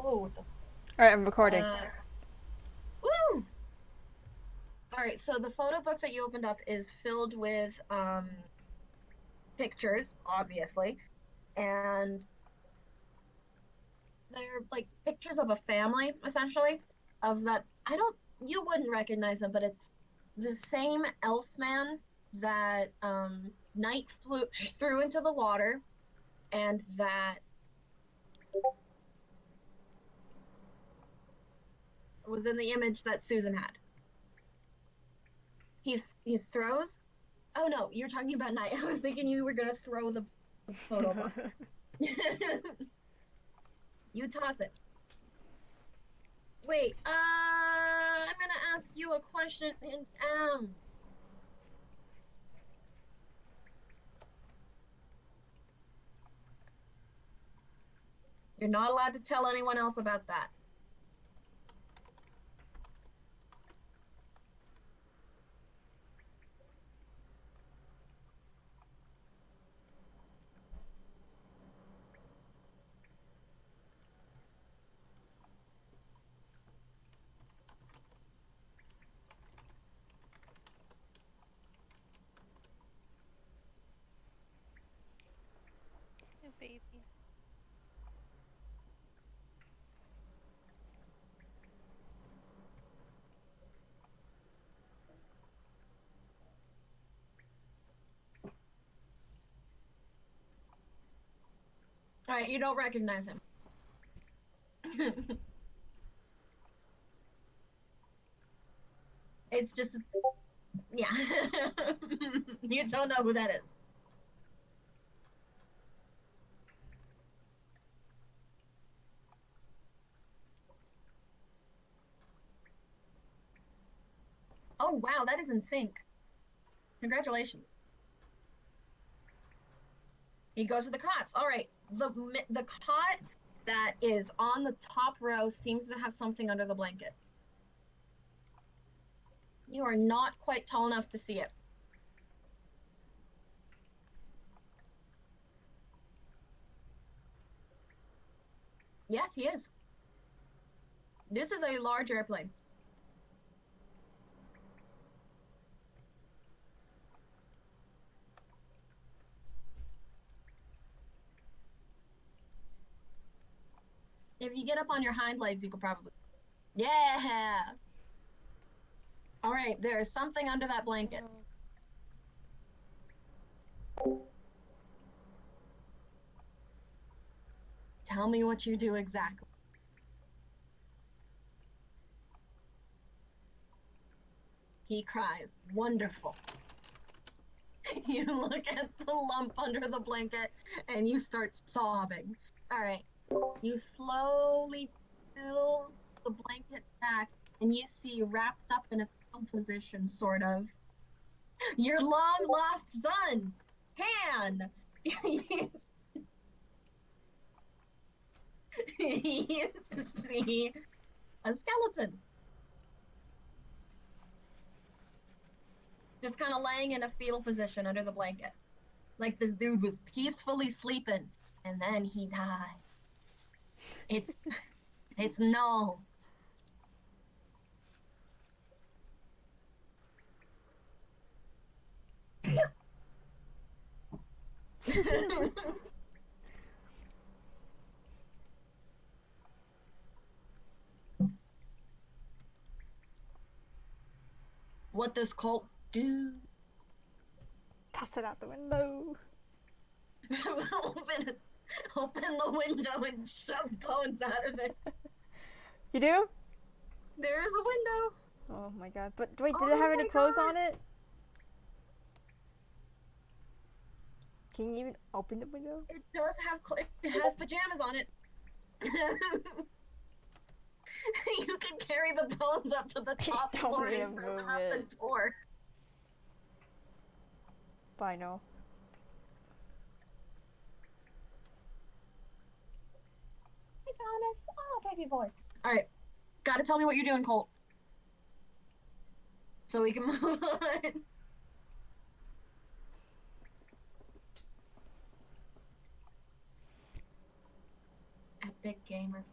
Oh, what the. Alright, I'm recording. Woo! All right, so the photo book that you opened up is filled with pictures, obviously, and they're like pictures of a family, essentially, of that. I don't, you wouldn't recognize them, but it's the same elf man that Knight threw into the water, and that was in the image that Susan had. He throws. Oh no, you're talking about Knight. I was thinking you were gonna throw the photo book. You toss it. Wait, I'm gonna ask you a question in you're not allowed to tell anyone else about that. Oh, baby. All right, you don't recognize him. It's just, yeah. You don't know who that is. Oh wow, that is in sync. Congratulations. He goes to the cots. All right, the cot that is on the top row seems to have something under the blanket. You are not quite tall enough to see it. Yes, he is. This is a large airplane. If you get up on your hind legs, you could probably. Yeah. All right, there is something under that blanket. Tell me what you do exactly. He cries, wonderful. You look at the lump under the blanket and you start sobbing. All right, you slowly pull the blanket back and you see wrapped up in a fetal position, sort of, your long lost son, Han. You see a skeleton just kind of laying in a fetal position under the blanket. Like this dude was peacefully sleeping and then he died. It's it's null. What does Colt do? Toss it out the window. open open the window and shove bones out of it. You do? There is a window. Oh my god. But wait, did it Oh have any my clothes god. on it? Can you even open the window? It does have it has pajamas on it. You can carry the bones up to the You top don't floor need to and throw move them out the it. door. Bye, no. Hey Thomas. Oh, baby boy. All right, gotta tell me what you're doing, Colt, so we can move on. Epic gamer.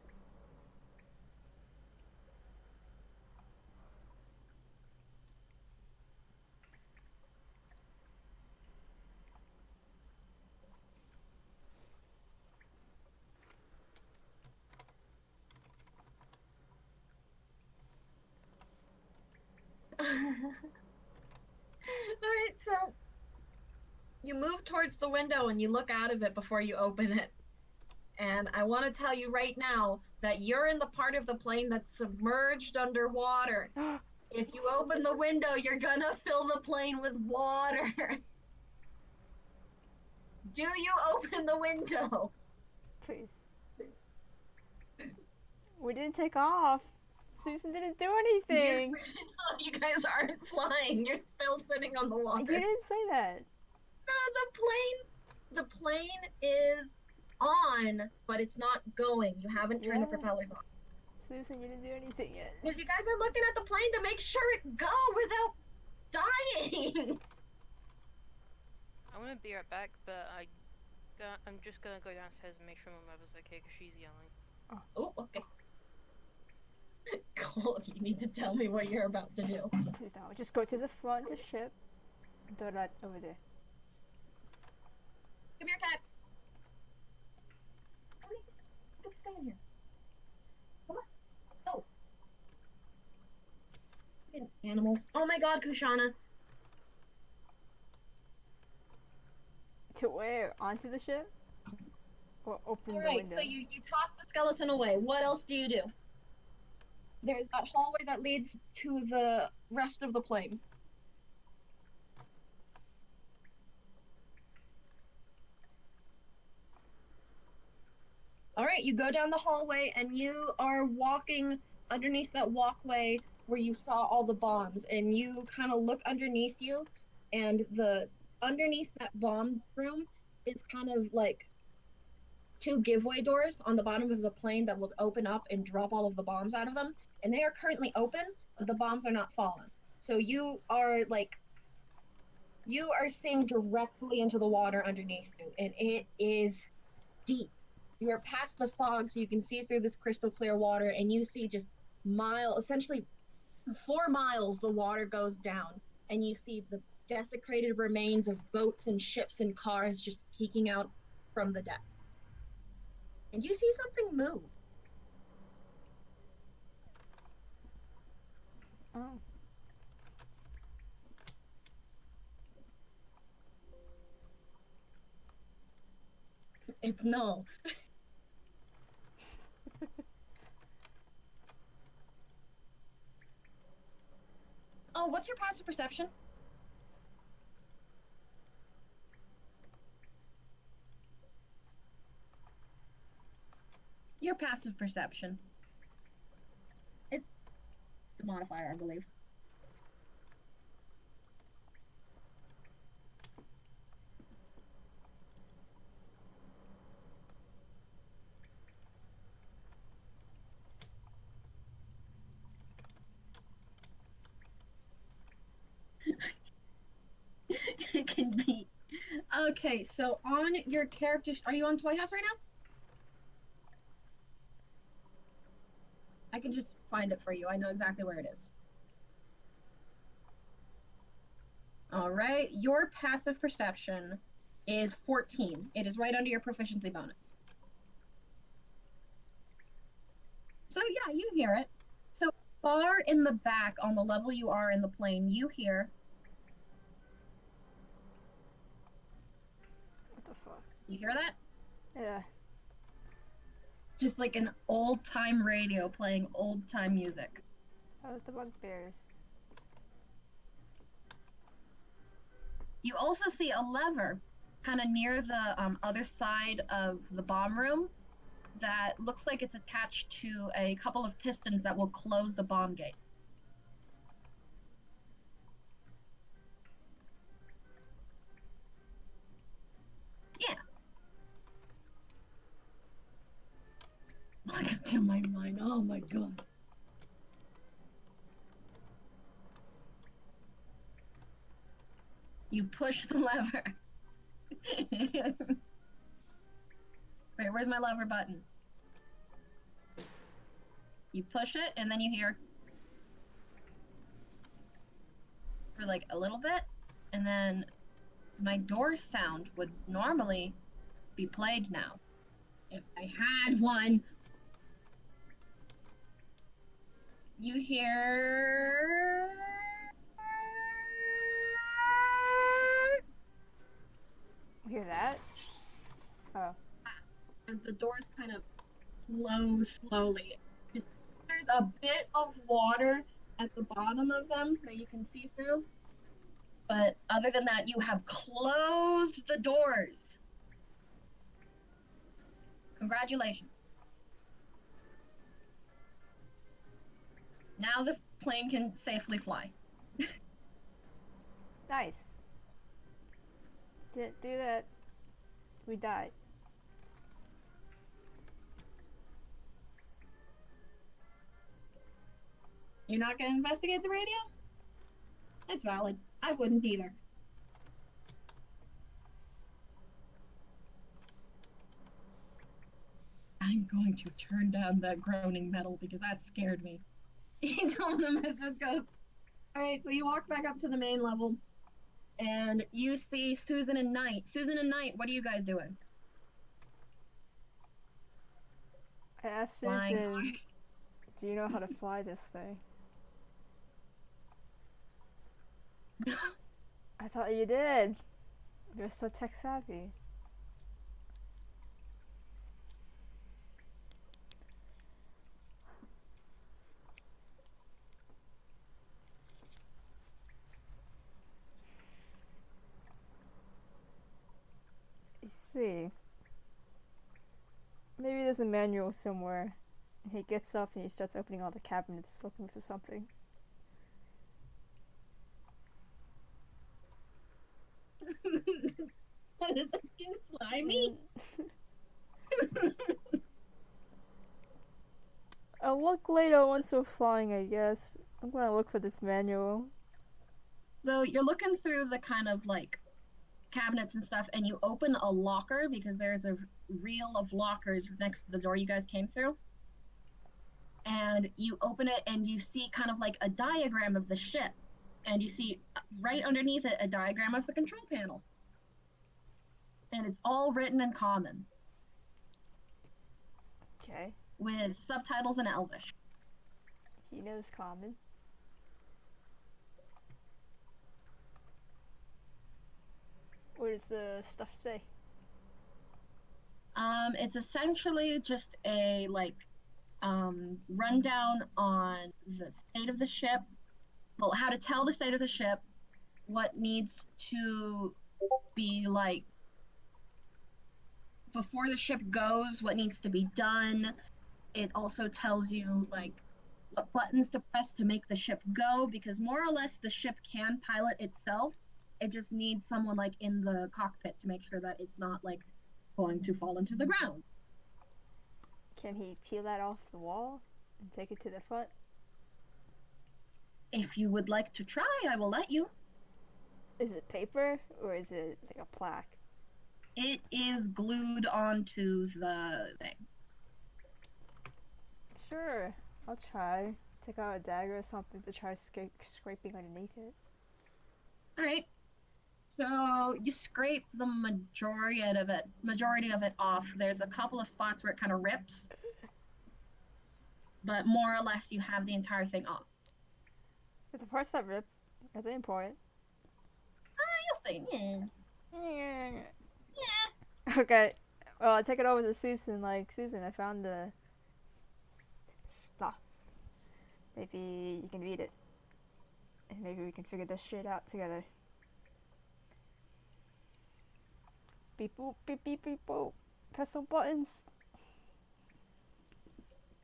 You move towards the window and you look out of it before you open it. And I want to tell you right now that you're in the part of the plane that's submerged underwater. If you open the window, you're gonna fill the plane with water. Do you open the window? Please. We didn't take off. Susan didn't do anything. No, you guys aren't flying. You're still sitting on the water. You didn't say that. No, the plane is on, but it's not going. You haven't turned the Yeah. propellers on. Susan, you didn't do anything yet. Because you guys are looking at the plane to make sure it go without dying. I'm gonna be right back, but I'm just gonna go downstairs and make sure my mother's okay because she's yelling. Oh, okay. Cool, you need to tell me what you're about to do. Please don't. Just go to the front of the ship and throw that over there. Come here, cat. Come stay in here. Come on. Go. Fucking animals. Oh my god, Kushana. To where? Onto the ship? Or open the Alright, window? so you toss the skeleton away. What else do you do? There's that hallway that leads to the rest of the plane. Alright, you go down the hallway and you are walking underneath that walkway where you saw all the bombs, and you kind of look underneath you, and underneath that bomb room is kind of like two giveaway doors on the bottom of the plane that will open up and drop all of the bombs out of them, and they are currently open, but the bombs are not falling. So you are seeing directly into the water underneath you, and it is deep. You are past the fog, so you can see through this crystal clear water, and you see just essentially 4 miles the water goes down, and you see the desecrated remains of boats and ships and cars just peeking out from the depth. And you see something move. Oh. It's no. Oh, what's your passive perception? Your passive perception. It's a modifier, I believe. It can be. Okay, so on your character, are you on Toy House right now? I can just find it for you. I know exactly where it is. All right, your passive perception is 14. It is right under your proficiency bonus. So yeah, you hear it. So far in the back, on the level you are in the plane, you hear. What the fuck? You hear that? Yeah. Just like an old-time radio playing old-time music. That was the bugbears. You also see a lever kind of near the other side of the bomb room that looks like it's attached to a couple of pistons that will close the bomb gate. Yeah. Welcome to my mind. Oh my god. You push the lever. Wait, where's my lever button? You push it, and then you hear for like a little bit, and then my door sound would normally be played now. If I had one. You hear Hear that? Oh. As the doors kind of close slowly. There's a bit of water at the bottom of them that you can see through. But other than that, you have closed the doors. Congratulations. Now the plane can safely fly. Nice. Didn't do that. We died. You're not going to investigate the radio? That's valid. I wouldn't either. I'm going to turn down that groaning metal because that scared me. You don't want to mess with ghosts. Alright, so you walk back up to the main level and you see Susan and Knight. Susan and Knight, what are you guys doing? I asked Flying. Susan, do you know how to fly this thing? I thought you did. You're so tech savvy. You see. Maybe there's a manual somewhere. And he gets up and he starts opening all the cabinets looking for something. Is that getting slimy? I'll look later once we're flying, I guess. I'm gonna look for this manual. So you're looking through the kind of like cabinets and stuff, and you open a locker because there's a reel of lockers next to the door you guys came through. And you open it and you see kind of like a diagram of the ship. And you see right underneath it a diagram of the control panel. And it's all written in Common. Okay. With subtitles in Elvish. He knows Common. What does the stuff say? It's essentially just a rundown on the state of the ship. Well, how to tell the state of the ship, what needs to be like before the ship goes, what needs to be done. It also tells you like what buttons to press to make the ship go, because more or less the ship can pilot itself. It just needs someone like in the cockpit to make sure that it's not like going to fall into the ground. Can he peel that off the wall and take it to the front? If you would like to try, I will let you. Is it paper or is it like a plaque? It is glued onto the thing. Sure, I'll try. Take out a dagger or something to try scraping underneath it. Alright. So you scrape the majority of it off. There's a couple of spots where it kind of rips. But more or less you have the entire thing off. But the parts that rip, are they important? You'll think, yeah. Yeah. Yeah. Okay. Well, I take it over to Susan. Like, Susan, I found the stuff. Maybe you can read it. And maybe we can figure this shit out together. Beep boop, beep beep beep boop. Press some buttons.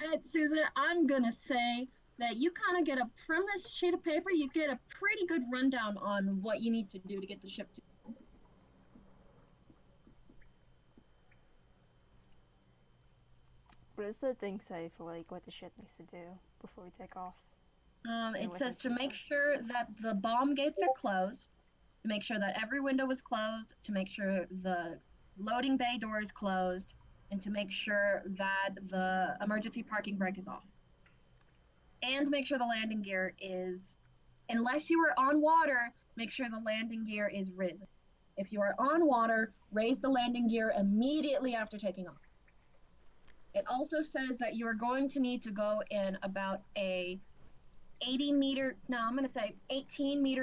Alright, Susan, I'm gonna say that you kind of get from this sheet of paper, you get a pretty good rundown on what you need to do to get the ship to. What does the thing say for like what the ship needs to do before we take off? It says to make sure that the bomb gates are closed, to make sure that every window is closed, to make sure the loading bay door is closed, and to make sure that the emergency parking brake is off. And make sure the landing gear is, unless you are on water, make sure the landing gear is risen. If you are on water, raise the landing gear immediately after taking off. It also says that you are going to need to go in about a 18 meter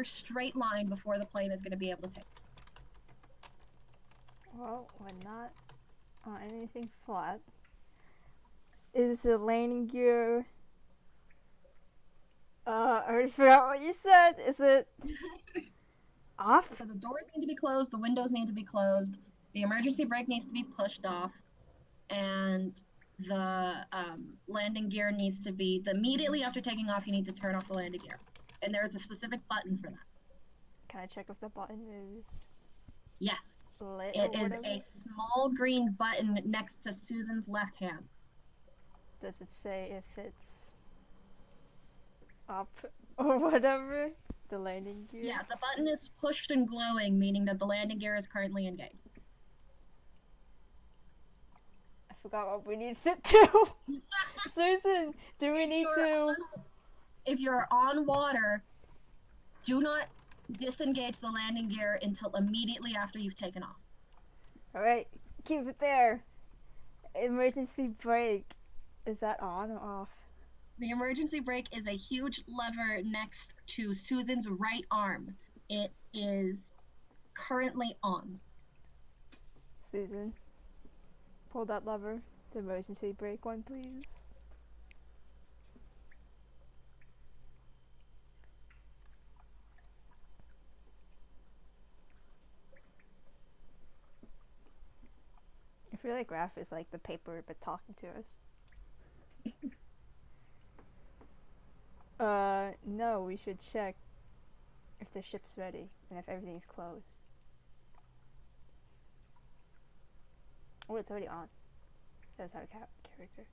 straight line before the plane is going to be able to take. Well, we're not on anything flat. Is the landing gear... I already forgot what you said. Is it off? So the doors need to be closed, the windows need to be closed, the emergency brake needs to be pushed off, and the landing gear needs to be, immediately after taking off, you need to turn off the landing gear. And there's a specific button for that. Can I check if the button is Yes. lit It or is whatever? a small green button next to Susan's left hand. Does it say if it's up or whatever? The landing gear? Yeah, the button is pushed and glowing, meaning that the landing gear is currently engaged. I forgot what we need to do. Susan, do we need to... If you're on water, do not disengage the landing gear until immediately after you've taken off. Alright, keep it there. Emergency brake. Is that on or off? The emergency brake is a huge lever next to Susan's right arm. It is currently on. Susan, pull that lever. The emergency brake one, please. I feel like Raph is like the paper but talking to us. No, we should check if the ship's ready and if everything's closed. Oh, it's already on. That's our character.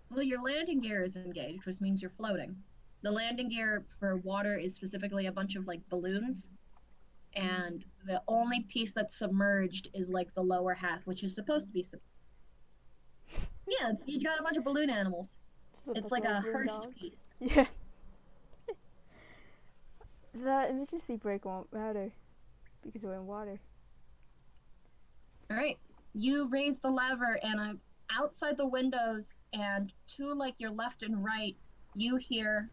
Well, your landing gear is engaged, which means you're floating. The landing gear for water is specifically a bunch of like balloons, and the only piece that's submerged is like the lower half, which is supposed to be yeah, you got a bunch of balloon animals. It's like a Hearst piece. Yeah. The emergency brake won't matter because we're in water. All right, you raise the lever, and outside the windows and to like your left and right, you hear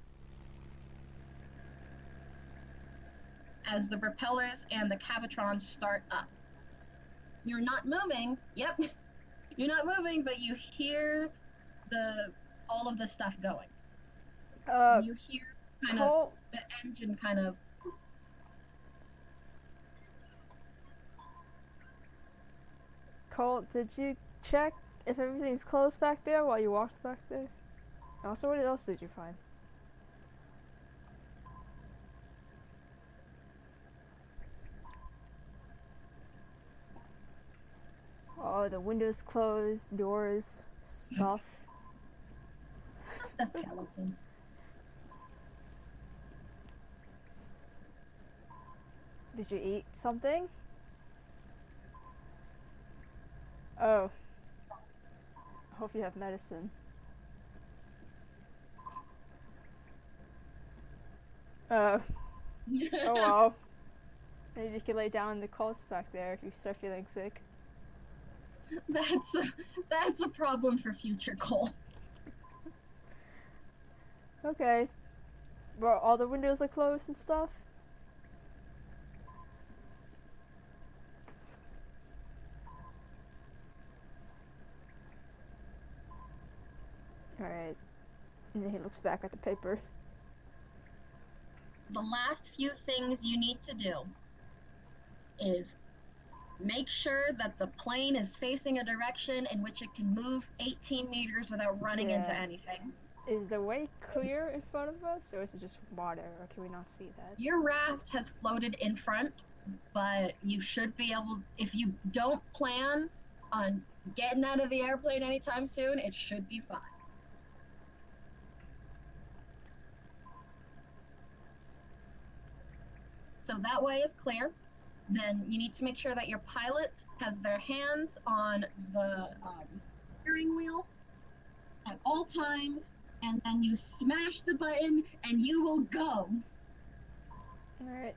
as the propellers and the Cavatron start up. You're not moving. Yep, you're not moving, but you hear all of the stuff going. You hear kind of the engine kind of. Colt, did you check if everything's closed back there while you walked back there? Also, what else did you find? Oh, the windows closed, doors, stuff. Just a skeleton. Did you eat something? Oh. I hope you have medicine. Oh well. Maybe you could lay down in the coats back there if you start feeling sick. That's a problem for future Cole. Okay. Well, all the windows are closed and stuff? Alright. And then he looks back at the paper. The last few things you need to do is make sure that the plane is facing a direction in which it can move 18 meters without running into anything. Is the way clear in front of us, or is it just water, or can we not see that? Your raft has floated in front, but you should be able, if you don't plan on getting out of the airplane anytime soon, it should be fine. So that way is clear. Then you need to make sure that your pilot has their hands on the steering wheel at all times, and then you smash the button and you will go. Alright.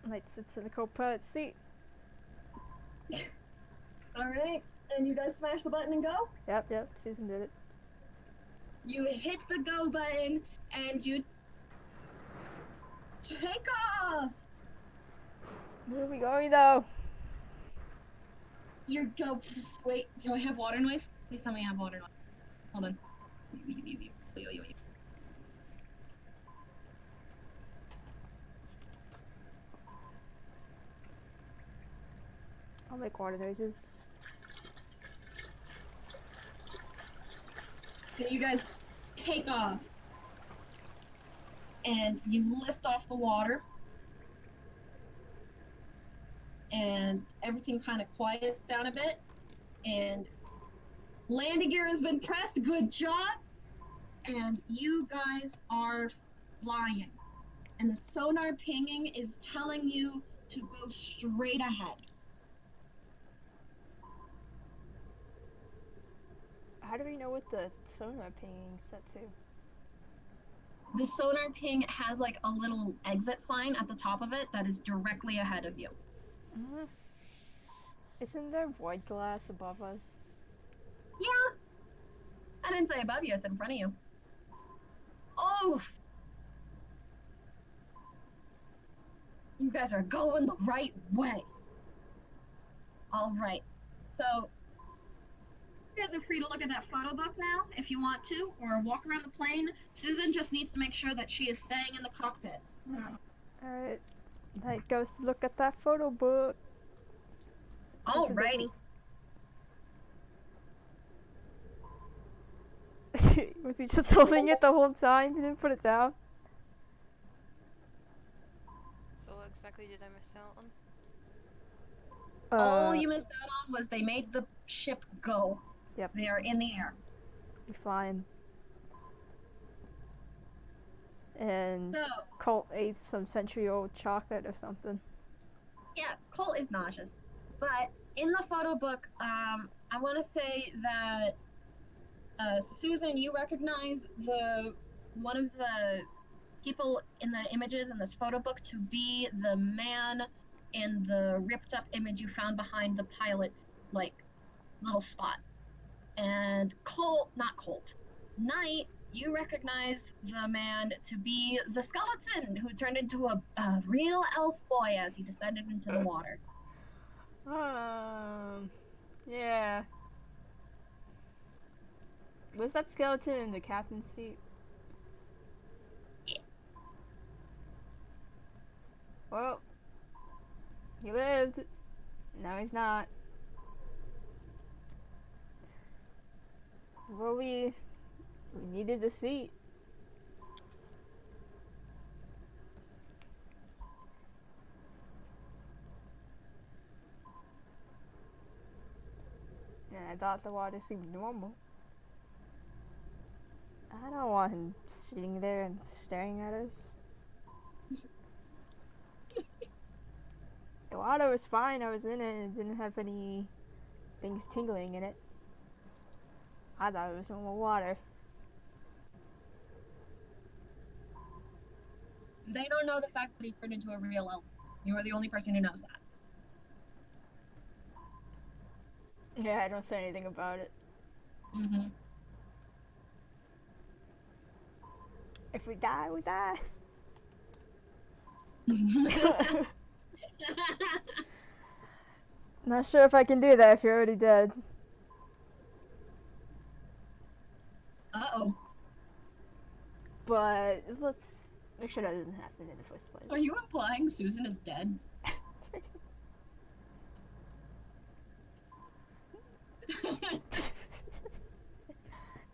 Light sits in the co-pilot seat. All right, and you guys smash the button and go. Yep, Susan did it. You hit the go button and you take off. Where are we going though? You go. Wait, do I have water noise? Please tell me I have water noise. Hold on. I'll make water noises. So you guys take off and you lift off the water and everything kind of quiets down a bit and landing gear has been pressed. Good job. And you guys are flying. And the sonar pinging is telling you to go straight ahead. How do we know what the sonar pinging set to? The sonar ping has like a little exit sign at the top of it that is directly ahead of you. Mm-hmm. Isn't there void glass above us? Yeah. I didn't say above you, I said in front of you. Oh! You guys are going the right way. All right. So, you guys are free to look at that photo book now if you want to, or walk around the plane. Susan just needs to make sure that she is staying in the cockpit. Alright. Night goes to look at that photo book. Alrighty. Was he just holding it the whole time? He didn't put it down? So what exactly did I miss out on? All you missed out on was they made the ship go. Yep. They are in the air. We're fine. And So, Colt ate some century-old chocolate or something. yeah, Colt is nauseous. But in the photo book, I want to say that Susan, you recognize one of the people in the images in this photo book to be the man in the ripped up image you found behind the pilot's like little spot. And Night, you recognize the man to be the skeleton who turned into a real elf boy as he descended into the water. Yeah. Was that skeleton in the captain's seat? Yeah. Well, he lived. Now he's not. Well, we needed the seat. And I thought the water seemed normal. I don't want him sitting there and staring at us. The water was fine, I was in it, and it didn't have any things tingling in it. I thought it was normal water. They don't know the fact that he turned into a real elf. You are the only person who knows that. Yeah, I don't say anything about it. Mm-hmm. If we die, we die. Not sure if I can do that if you're already dead. Uh-oh. But let's make sure that doesn't happen in the first place. Are you implying Susan is dead?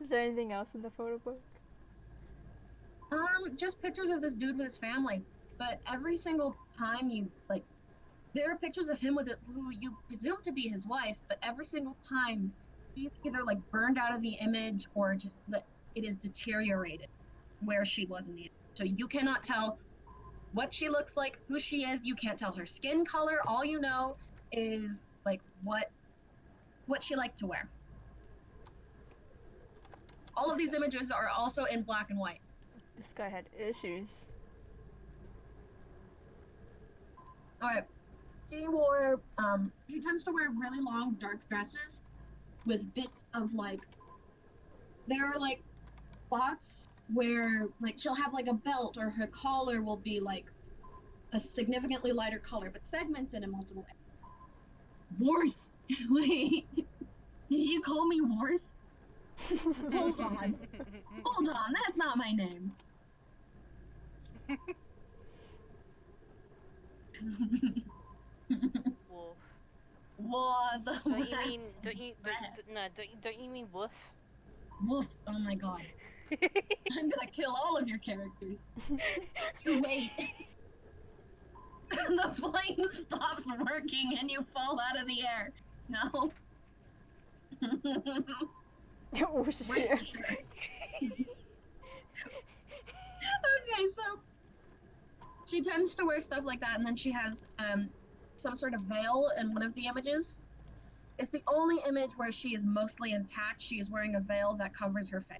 Is there anything else in the photo book? Just pictures of this dude with his family. But every single time there are pictures of him with who you presume to be his wife, but every single time she's either like burned out of the image or just that it is deteriorated where she was in the image. So you cannot tell what she looks like, who she is. You can't tell her skin color. All you know is like what she liked to wear. All of these images are also in black and white. This guy had issues. All right. she tends to wear really long dark dresses with bits of like, there are like spots where like she'll have like a belt or her collar will be like a significantly lighter color, but segmented in multiple areas. Worth. Wait, did you call me Worth? Hold on. Hold on, that's not my name. Wolf. What the Don't you mean? Don't you mean woof? Woof. Oh my god. I'm gonna kill all of your characters. You wait. The plane stops working and you fall out of the air. No. Oh shit. Sure. Okay, so she tends to wear stuff like that, and then she has some sort of veil in one of the images. It's the only image where she is mostly intact. She is wearing a veil that covers her face.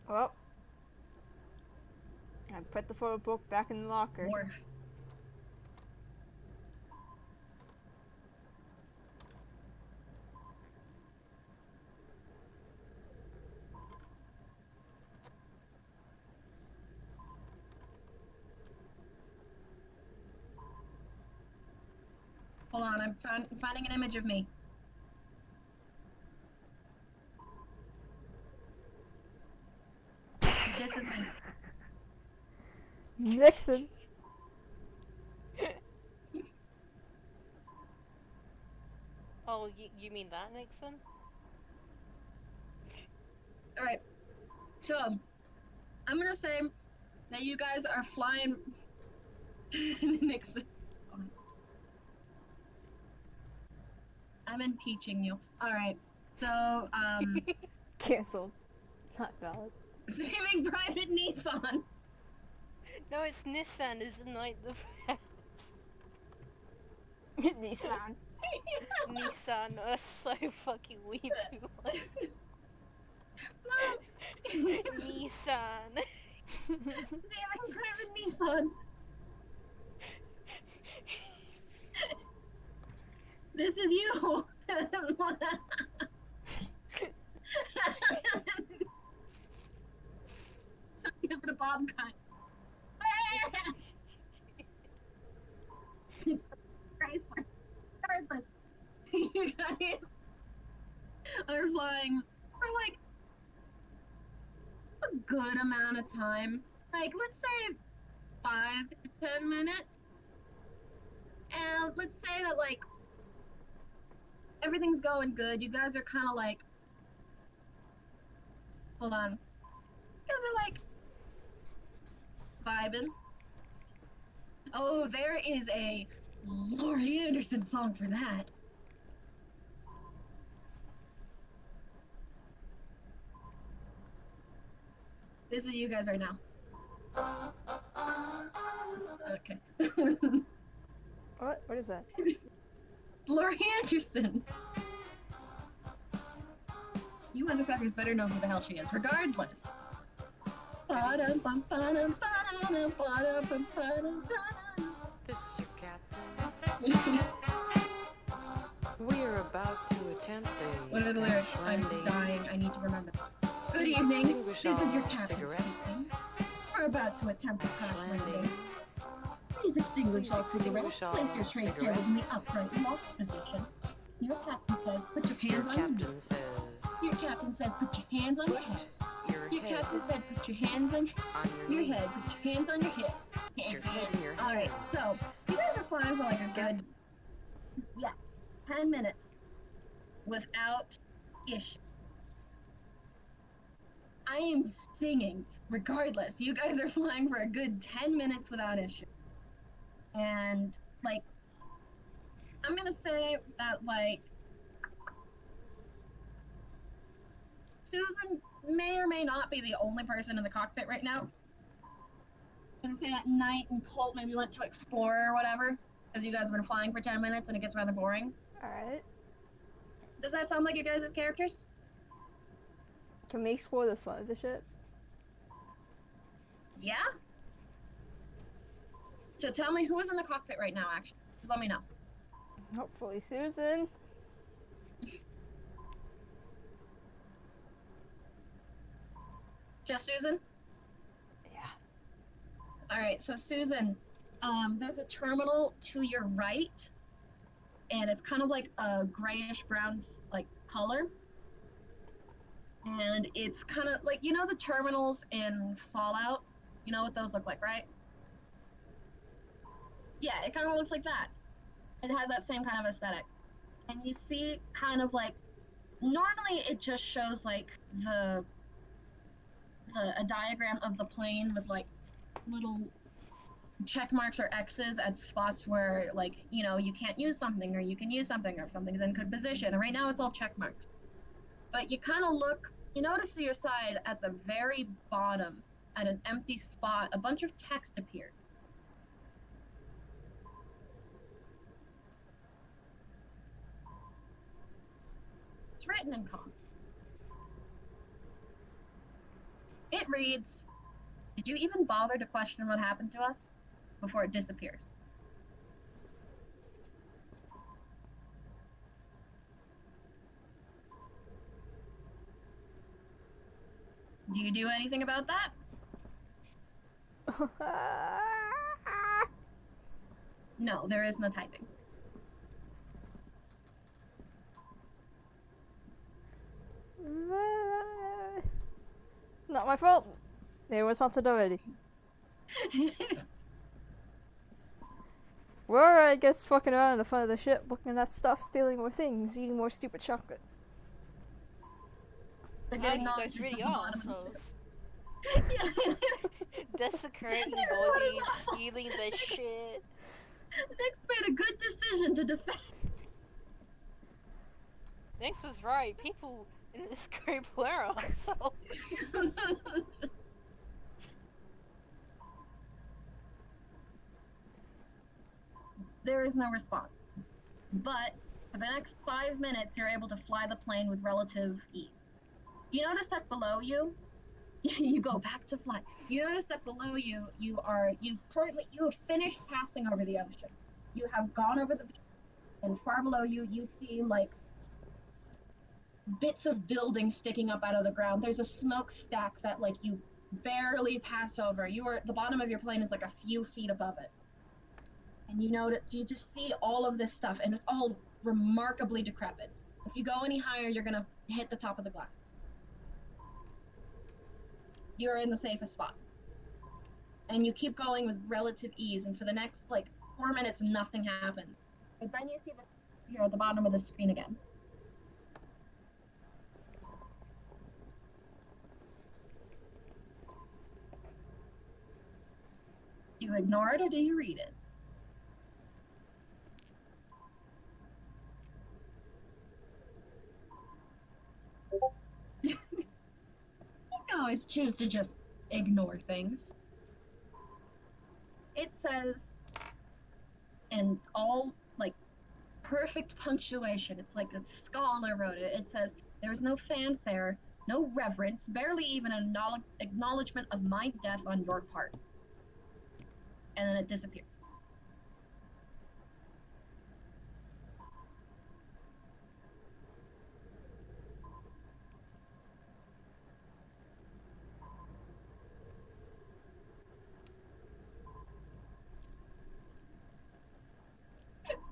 Well, I put the photo book back in the locker. Morph. Hold on, I'm finding an image of me. This is me. Nixon. Oh, you mean that, Nixon? Alright, so I'm gonna say that you guys are flying. Nixon. I'm impeaching you. Alright, so, Cancelled. Not valid. Saving Private Nissan. No, it's Nissan, isn't like the Nissan. Nissan are so fucking weird. No. Nissan. Saving Private Nissan. This is you. So give it a bob cut. It's Chrysler. Regardless, you guys are flying for like a good amount of time. Like, let's say 5 to 10 minutes. And let's say that, like, everything's going good. You guys are kind of like, hold on. You guys are like vibing. Oh, there is a Laurie Anderson song for that. This is you guys right now. Okay. What? What is that? Laurie Anderson. You motherfuckers better know who the hell she is, regardless. This is your captain. We are about to attempt a What are the lyrics? I'm landing. dying. I need to remember. Good Please evening. extinguish This is your all captain cigarettes. speaking. We're about to attempt a crash landing. Landing. Please extinguish Please all cigarettes. extinguish all Place your trace cigarettes. tables in the upright locked position. Your captain says, put your Your hands on your captain knees. says, Your captain says, put your hands on your head. your Your head captain said, put your hands on on your knees. head. Put your hands on your hips. Put your head in your All right, hands. so you guys are flying for like a good, 10 minutes without issue. I am singing regardless. You guys are flying for a good 10 minutes without issue. And like, I'm gonna say that like, Susan may or may not be the only person in the cockpit right now. I'm gonna say that Knight and Colt maybe went to explore or whatever, because you guys have been flying for 10 minutes and it gets rather boring. Alright. Does that sound like you guys' characters? Can we explore the front of the ship? Yeah? So tell me who is in the cockpit right now, actually. Just let me know. Hopefully Susan. Just Susan? Yeah. Alright, so Susan, there's a terminal to your right, and it's kind of like a grayish brown like color. And it's kind of like, you know the terminals in Fallout? You know what those look like, right? Yeah, it kind of looks like that. It has that same kind of aesthetic. And you see kind of like, normally it just shows like a diagram of the plane with like little check marks or X's at spots where like, you know, you can't use something or you can use something or something's in good position. And right now it's all check marks. But you kind of look, you notice to your side at the very bottom at an empty spot, a bunch of text appeared. It's written in common. It reads, "Did you even bother to question what happened to us?" Before it disappears. Do you do anything about that? No, there is no typing. Not my fault. There was something already. We're, I guess, fucking around in the front of the ship, looking at stuff, stealing more things, eating more stupid chocolate. They're Wow, getting you knowledge guys really at the are bottom of the ship. assholes. Yeah. Desecrating Everyone is bodies, awful. stealing their shit. Next made a good decision to defend. Next was right. People in this group were assholes. There is no response. But for the next 5 minutes, you're able to fly the plane with relative ease. You notice that below you, you go back to fly. You notice that below you, you have finished passing over the ocean. You have gone over the beach, and far below you, you see like bits of buildings sticking up out of the ground. There's a smokestack that like you barely pass over. The bottom of your plane is like a few feet above it. And you just see all of this stuff, and it's all remarkably decrepit. If you go any higher, you're gonna hit the top of the glass. You're in the safest spot. And you keep going with relative ease, and for the next like 4 minutes, nothing happens. But then you see you're at the bottom of the screen again. Do you ignore it or do you read it? You can always choose to just ignore things. It says, in all like perfect punctuation, it's like a scholar wrote it. It says, "There is no fanfare, no reverence, barely even an acknowledgement of my death on your part." And then it disappears.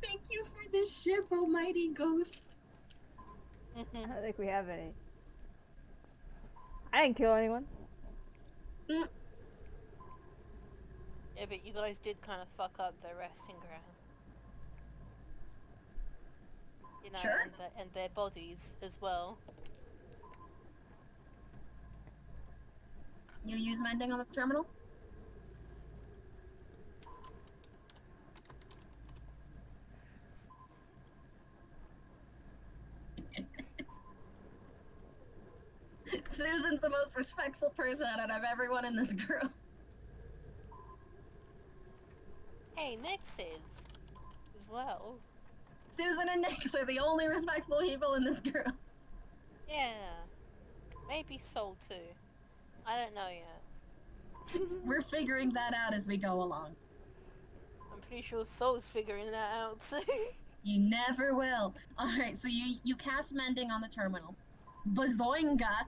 Thank you for this ship, almighty ghost. I don't think we have any. I didn't kill anyone. Mm. Yeah, but you guys did kind of fuck up their resting ground. You know, Sure. and their bodies as well. You use mending on the terminal? Susan's the most respectful person out of everyone in this group. Hey, Nyx is as well. Susan and Nyx are the only respectful people in this group. Yeah, maybe Soul too. I don't know yet. We're figuring that out as we go along. pretty sure Soul's figuring that out. You never will. All right, so you cast mending on the terminal. Bazoinga,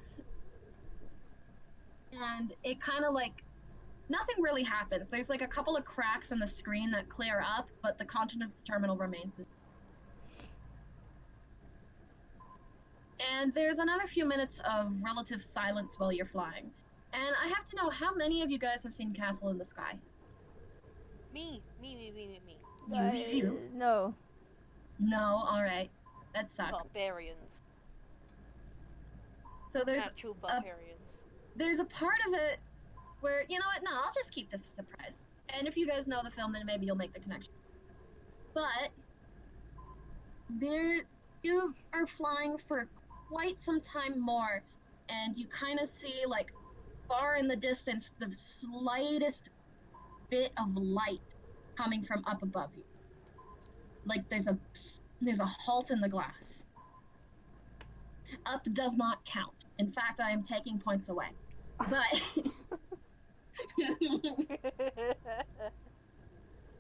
and it kind of like nothing really happens. There's like a couple of cracks in the screen that clear up, but the content of the terminal remains the same. And there's another few minutes of relative silence while you're flying. And I have to know, how many of you guys have seen Castle in the Sky? me. You. No. No, all right. That sucks. Barbarians. So Actual barbarians. there's a part of it where, you know what, no, I'll just keep this a surprise. And if you guys know the film, then maybe you'll make the connection. But you are flying for quite some time more, and you kind of see, like, far in the distance, the slightest bit of light coming from up above you. Like there's a halt in the glass. Up does not count. In fact, I am taking points away. But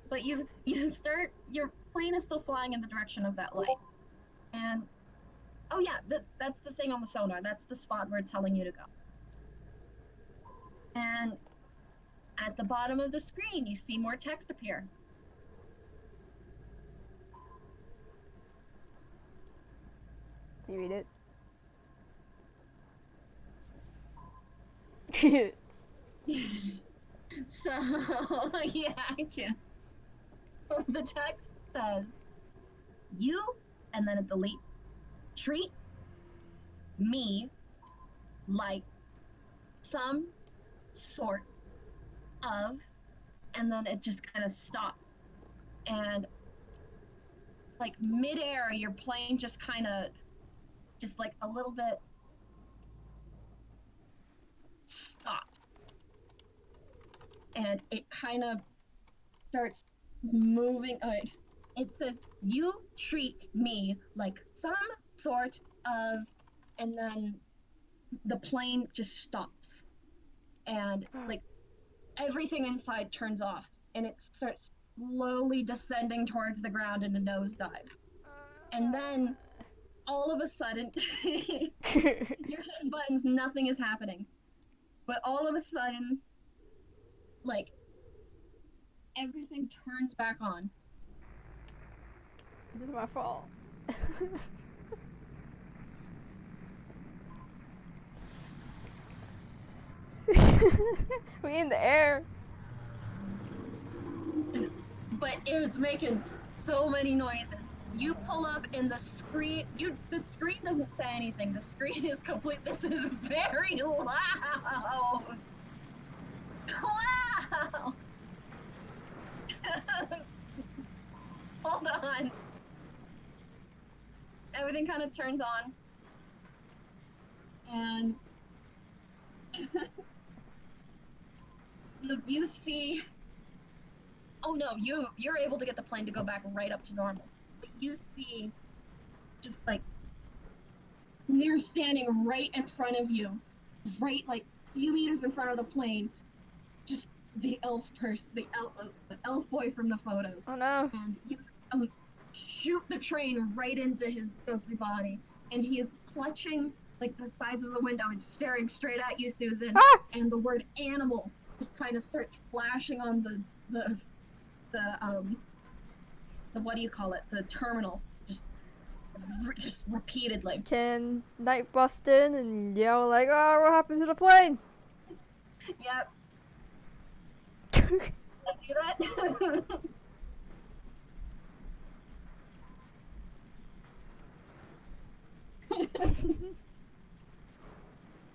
but you start, your plane is still flying in the direction of that light. And oh yeah, that's the thing on the sonar. That's the spot where it's telling you to go. And at the bottom of the screen, you see more text appear. Do you read it? So, yeah, I can. The text says, you, and then a delete, treat me like some sort of, and then it just kind of stopped. And like midair, your plane just kind of, just like a little bit stopped. And it kind of starts moving. It says, you treat me like some sort of, and then the plane just stops. And like everything inside turns off, and it starts slowly descending towards the ground in a nosedive. And then all of a sudden, you're hitting buttons, nothing is happening. But all of a sudden, like, everything turns back on. This is my fault. We in the air. But it's making so many noises. You pull up and the screen doesn't say anything. The screen is complete. This is very loud. Wow. Hold on. Everything kind of turns on. And you see, oh no, you're able to get the plane to go back right up to normal. But you see, just like, they're standing right in front of you, right like a few meters in front of the plane, just the elf person, the elf boy from the photos. Oh no. And you shoot the train right into his ghostly body, and he is clutching like the sides of the window and staring straight at you, Susan. Ah! And the word animal just kind of starts flashing on the what do you call it? The terminal, just repeatedly. Can Night bust in and yell like, "Oh, what happened to the plane?" Yep. I do that.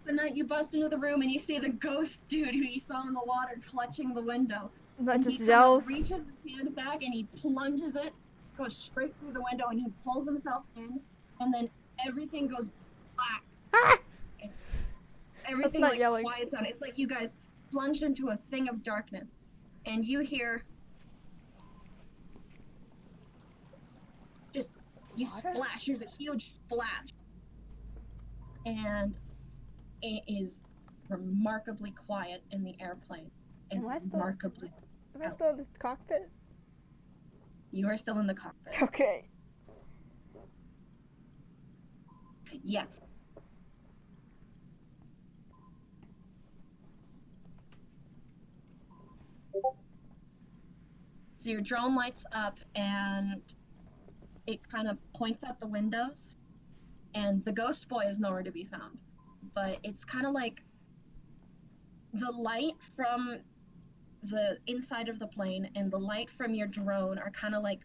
The night you bust into the room and you see the ghost dude who you saw in the water clutching the window. That just He yells. reaches his hand back and he plunges it, goes straight through the window, and he pulls himself in, and then everything goes black. Ah! Everything not like yelling. quiets down. It's like you guys plunged into a thing of darkness, and you hear just Water? splash. There's a huge splash, and it is remarkably quiet in the airplane. Am I still- Remarkably. Am I still in the cockpit? You are still in the cockpit. Okay. Yes. So your drone lights up and it kind of points out the windows, and the ghost boy is nowhere to be found. But it's kind of like the light from the inside of the plane and the light from your drone are kind of like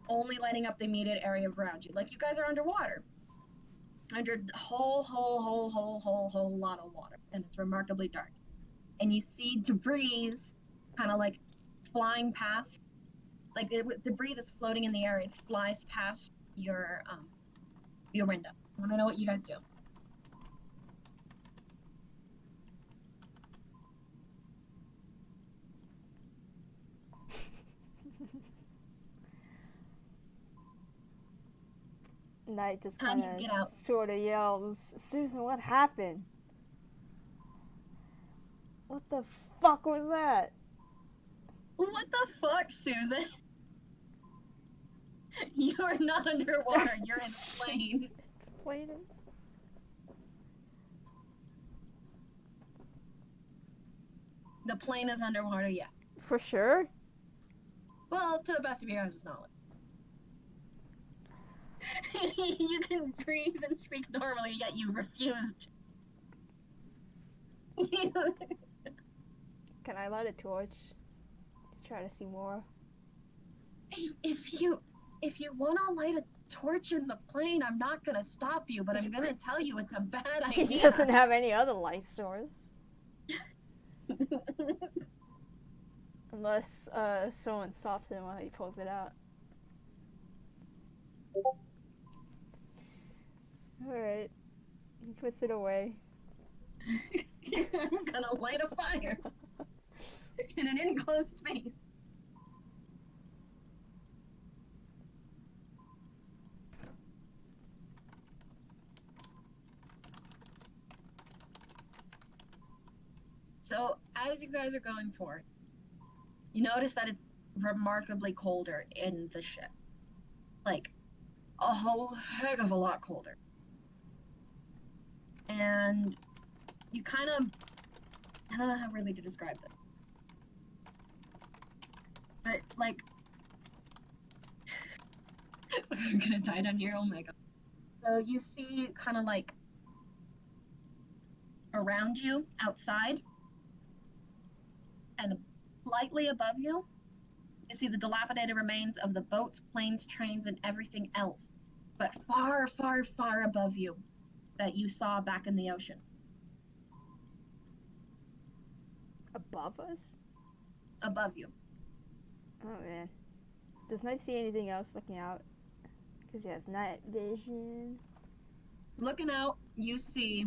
only lighting up the immediate area around you. Like you guys are underwater. Under a whole lot of water, and it's remarkably dark. And you see debris kind of like flying past, like debris that's floating in the air. It flies past your window. I want to know what you guys do. Knight just How do kind you get out? of sort of yells, Susan, what happened? What the fuck was that? What the fuck, Susan? You are not underwater. You're in a plane. The plane is. The plane is underwater, yes. For sure? Well, to the best of your guys' knowledge. You can breathe and speak normally, yet you refused. Can I light a torch to try to see more? If you want to light a torch in the plane, I'm not gonna stop you, but I'm gonna tell you it's a bad idea. He doesn't have any other light source. Unless someone stops him while he pulls it out. Alright. He puts it away. I'm gonna light a fire in an enclosed space. So, as you guys are going forward, you notice that it's remarkably colder in the ship. Like, a whole heck of a lot colder. And you kind of, I don't know how really to describe this. But, like, sorry, I'm gonna die down here, oh my god. So you see kind of like around you, outside, and slightly above you, you see the dilapidated remains of the boats, planes, trains, and everything else. But far, far, far above you that you saw back in the ocean. Above us? Above you. Oh man. Does Knight see anything else looking out? Because he has night vision. Looking out, you see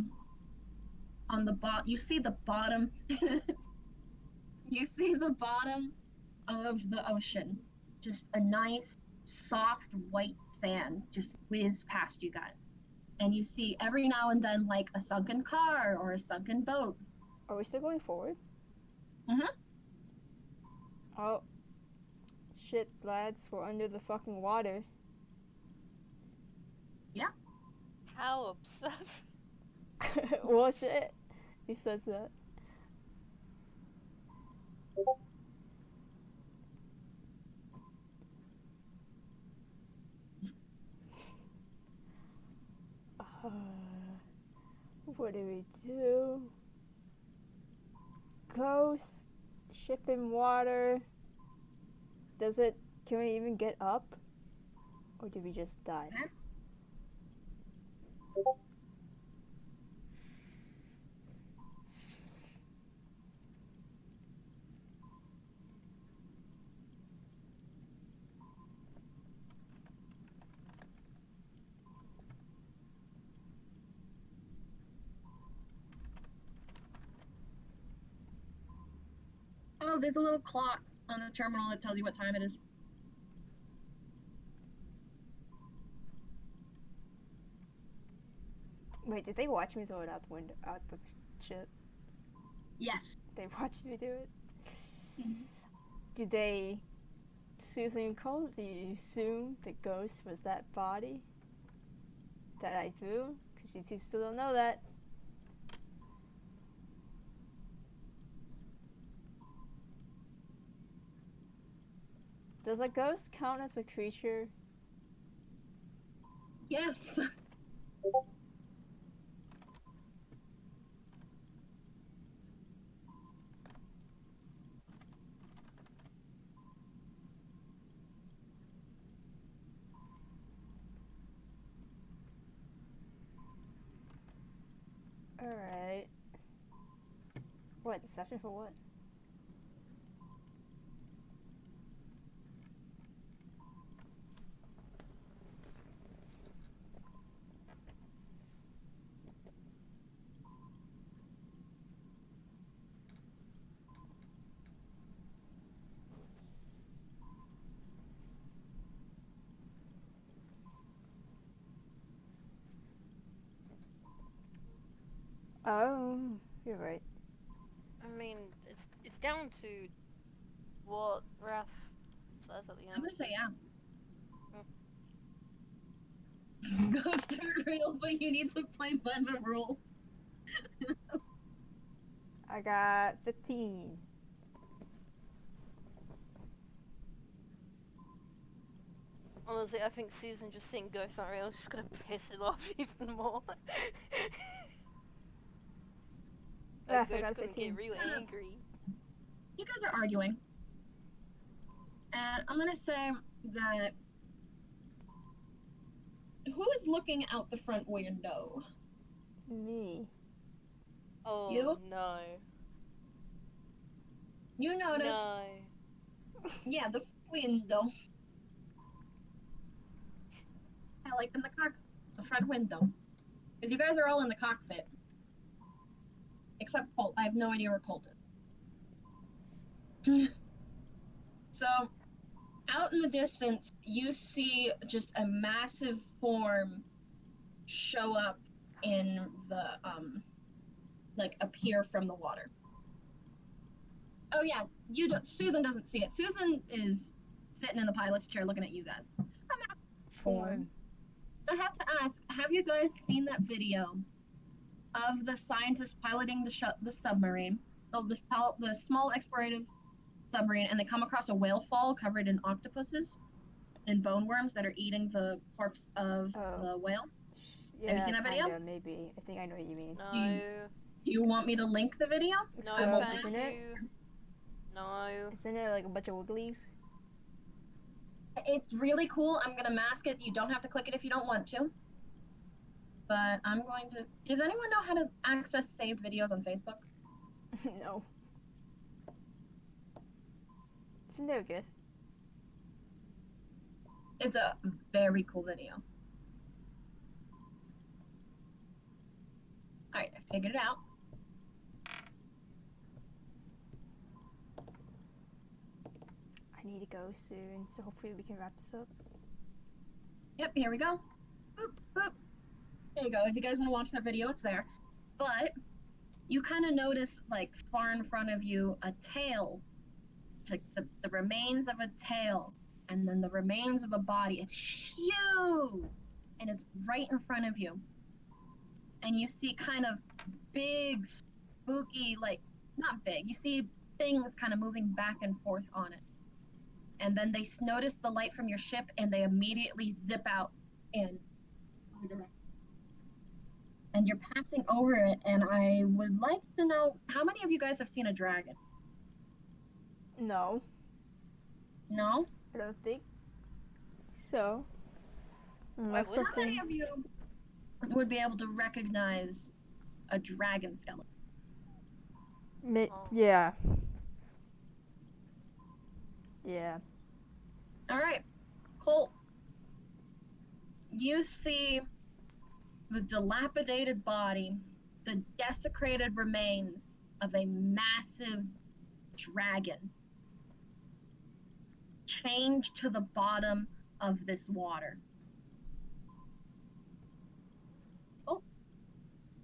on the you see the bottom you see the bottom of the ocean. Just a nice, soft, white sand just whiz past you guys. And you see every now and then like a sunken car or a sunken boat. Are we still going forward? Mhm. Oh. Shit, lads, we're under the fucking water. How obsessed. Well, shit. He says that. What do we do? Ghost, ship in water. Can we even get up? Or do we just die? Oh, there's a little clock on the terminal that tells you what time it is. Wait, did they watch me throw it out the window, out the ship? Yes. They watched me do it? Mhm. Do they Susan and Cole, do you assume the ghost was that body that I threw? Because you two still don't know that. Does a ghost count as a creature? Yes. Alright. What, deception for what? Oh, you're right. I mean, it's down to what Raph says at the I'm end. gonna say yeah. Ghosts are real, but you need to play by the rules. I got 15. Honestly, I think Susan just seeing ghosts aren't real is just gonna piss it off even more. Yeah, I That got ghost's gonna 15. get real angry. You guys are arguing. And I'm gonna say that who is looking out the front window? Me. Oh You? no. You notice, No. yeah, the window. I like in the front window. Because you guys are all in the cockpit. Except Colt. I have no idea where Colt is. So, out in the distance, you see just a massive form show up in the, like, appear from the water. Oh yeah, Susan doesn't see it. Susan is sitting in the pilot's chair looking at you guys. Form. I have to ask, have you guys seen that video of the scientist piloting the submarine, the small explorative submarine, and they come across a whale fall covered in octopuses and bone worms that are eating the corpse of the whale? Yeah, Have you seen that video? kinda, maybe. I think I know what you mean. No. Do you want me to link the video? It's No, gross, thank isn't it? you. No. Isn't it like a bunch of wigglies? It's really cool. I'm gonna mask it. You don't have to click it if you don't want to. But I'm going to. Does anyone know how to access saved videos on Facebook? No. Isn't that good? It's a very cool video. Alright, I figured it out. I need to go soon, so hopefully we can wrap this up. Yep, here we go. Boop, boop. There you go. If you guys want to watch that video, it's there. But you kind of notice, like, far in front of you, a tail. Like, the remains of a tail. And then the remains of a body. It's huge! And it's right in front of you. And you see kind of big, spooky, like, not big. You see things kind of moving back and forth on it. And then they notice the light from your ship, and they immediately zip out in your direction. And you're passing over it, and I would like to know, how many of you guys have seen a dragon? No, No? I don't think so. Unless would How many something. of you would be able to recognize a dragon skeleton? Yeah. Yeah. All right, Colt, you see the dilapidated body, the desecrated remains of a massive dragon chained to the bottom of this water. Oh,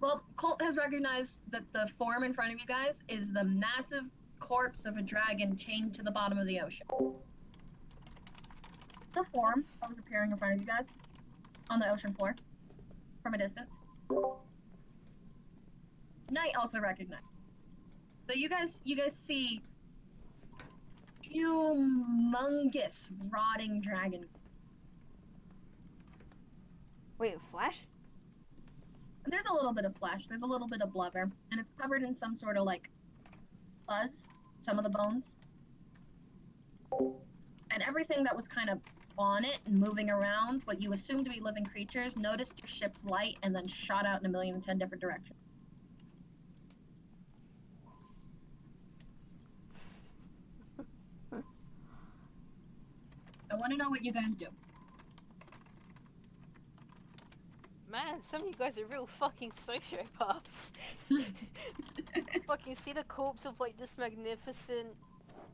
well, Colt has recognized that the form in front of you guys is the massive corpse of a dragon chained to the bottom of the ocean. the form that was appearing in front of you guys on the ocean floor from a distance. Knight also recognized. So you guys see humongous rotting dragon. Wait, flash? There's a little bit of flesh, there's a little bit of blubber, and it's covered in some sort of like fuzz, some of the bones. And everything that was kind of on it and moving around, what you assume to be living creatures, noticed your ship's light and then shot out in 1,010 different directions. I want to know what you guys do. Man, some of you guys are real fucking sociopaths. Fucking see the corpse of like this magnificent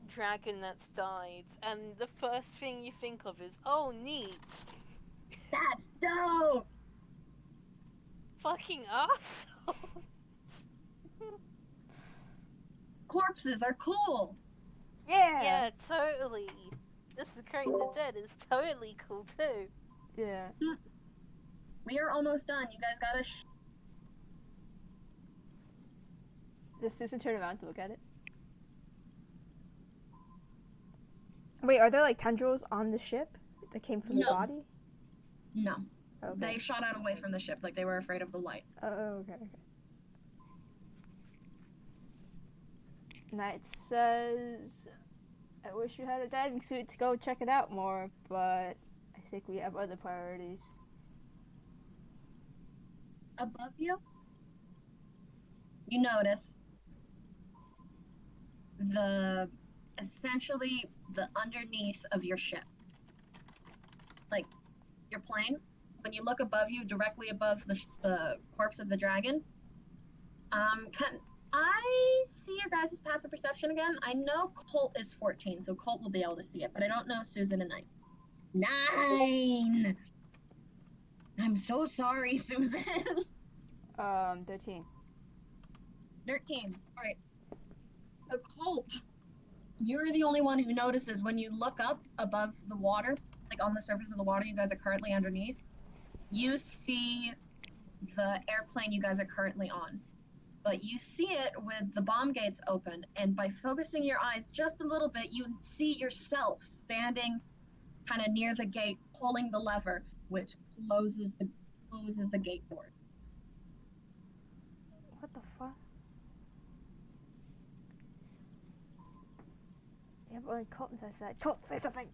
dragon that's died, and the first thing you think of is, oh, neat. That's dope! Fucking asshole. Corpses are cool! Yeah! Yeah, totally. Desecrating the dead is totally cool too. Yeah. We are almost done. You guys gotta Does Susan turn around to look at it? Wait, are there like tendrils on the ship that came from the No. body? No. Okay. They shot out away from the ship like they were afraid of the light. Oh, okay, okay. Knight says, I wish we had a diving suit to go check it out more, but I think we have other priorities. Above you, you notice essentially the underneath of your ship. Like, your plane, when you look above you, directly above the corpse of the dragon, can I see your guys' passive perception again? I know Colt is 14, so Colt will be able to see it, but I don't know Susan and Knight. 9! I'm so sorry, Susan. 13. 13. All right. So Colt, you're the only one who notices when you look up above the water, like on the surface of the water you guys are currently underneath, you see the airplane you guys are currently on. But you see it with the bomb gates open, and by focusing your eyes just a little bit, you see yourself standing kind of near the gate, pulling the lever, which closes the gate door. What the fuck? Yeah, but only Colton does that. Colt, say something!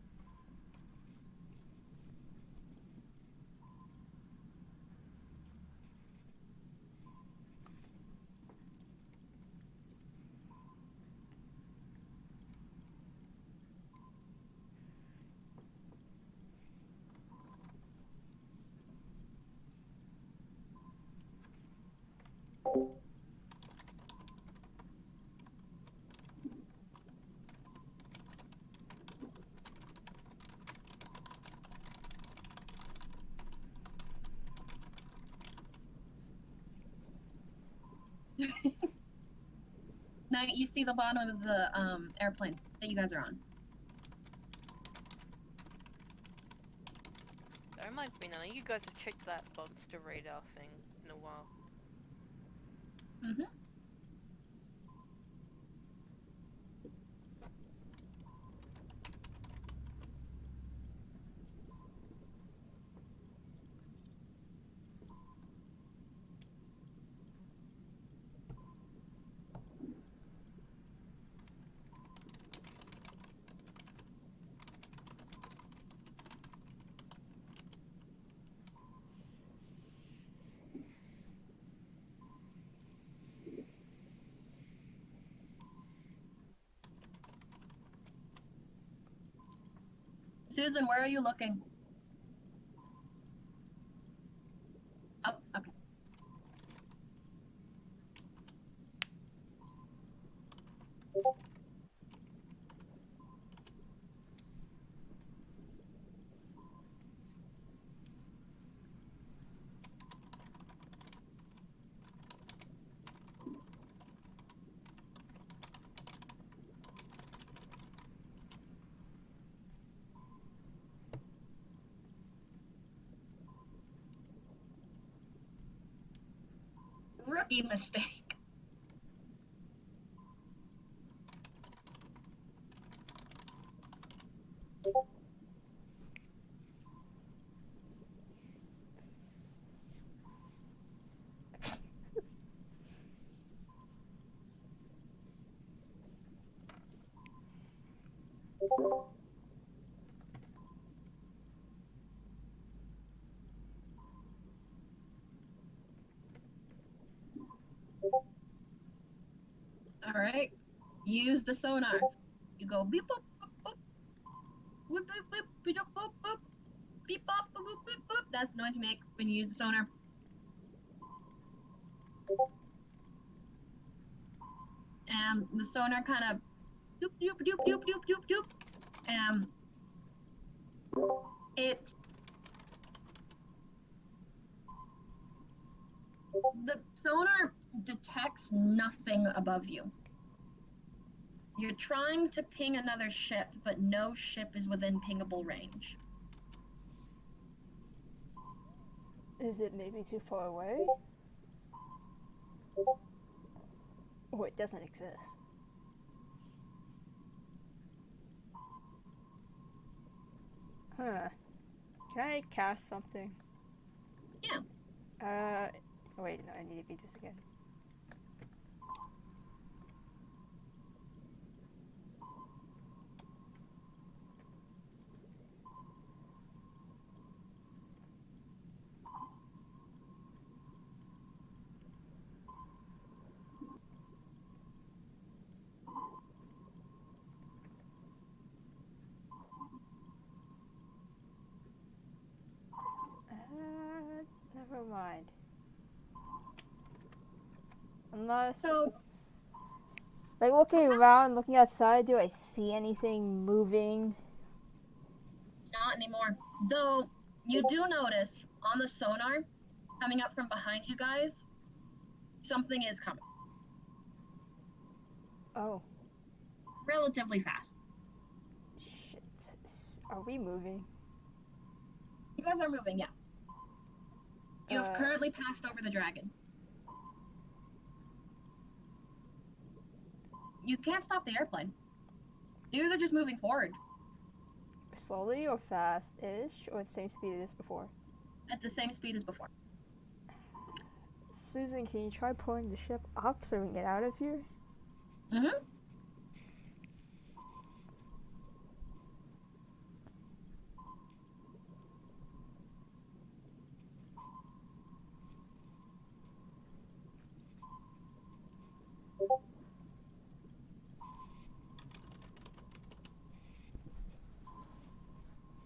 Now you see the bottom of the airplane that you guys are on. That reminds me, none of you guys have checked that monster radar thing in a while. Mm-hmm. Susan, where are you looking? Oh, okay. rookie mistake. All right. Use the sonar. You go beep boop boop boop. Boop boop boop beep boop boop boop. Beep bop boop boop boop boop. That's the noise you make when you use the sonar. And the sonar kind of doop doop doop doop doop doop doop. It the sonar detects nothing above you. You're trying to ping another ship, but no ship is within pingable range. Is it maybe too far away? Or it doesn't exist? Huh. Can I cast something? Yeah. Wait, no, I need to beat this again. Never mind. Unless, So like, looking around, looking outside, do I see anything moving? not anymore. Though you do notice on the sonar, coming up from behind you guys, something is coming. Oh, Relatively fast. shit. Are we moving? You guys are moving, yes. You have Uh, currently passed over the dragon. You can't stop the airplane. You guys are just moving forward Slowly or fast-ish, or the same speed it is before? at the same speed as before. Susan, can you try pulling the ship up so we can get out of here? Mm-hmm.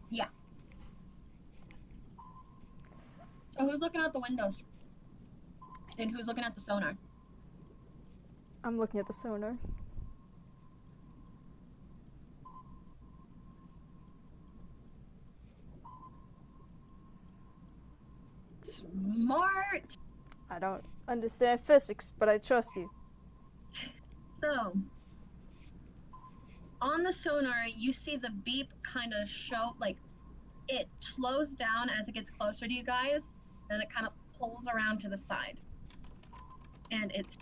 Yeah. So who's looking out the windows? And who's looking at the sonar? I'm looking at the sonar. Smart. I don't understand physics, but I trust you. So, on the sonar, you see the beep kind of show, like, it slows down as it gets closer to you guys, then it kind of pulls around to the side. And it's